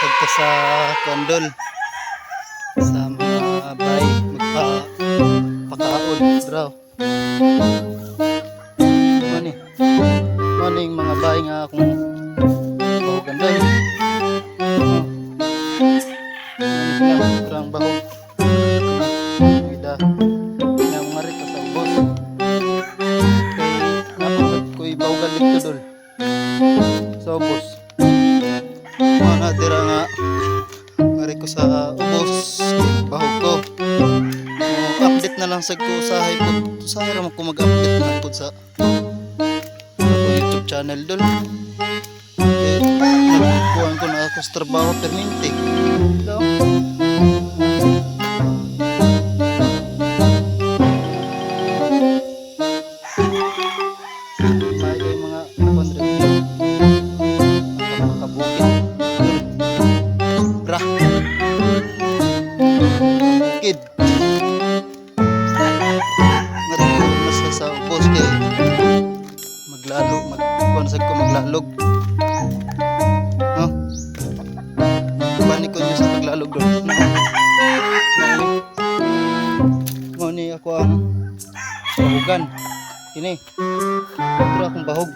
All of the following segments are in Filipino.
sagta sa kondol sa mga bay magpakaod raw mani maning mga bay nga akong bahugan doon sila kurang bahog ida nga mga rito sa ubos kay napagod ko'y bahugan dito dol sa ubos mga dira nga mari ko sa ubos bahog ko update na lang sa ko sa hipot sa hira mo ko mag-update na po sa YouTube channel dol nagkuhan ko na ako sa trabaho permanente so may mga napandre kid nasa sa ubos kay magkuhansag ko maglalog no bani ko nyo sa maglalog doon mo ni ako ang bahugan kini ito akong bahog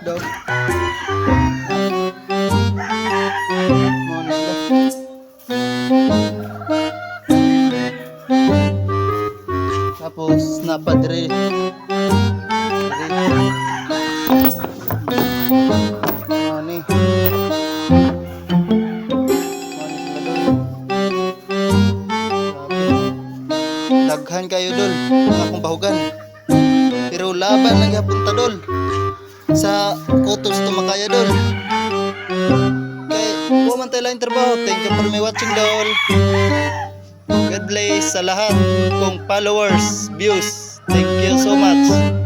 daw tapos napadre mani daghan kayo dol ang akong bahugan pero laban lang yapunta dol sa utos tumakaya dol kay huwag man tayo lang trabaho. Thank you for me watching dol. God bless sa lahat kong followers, views. Thank you so much.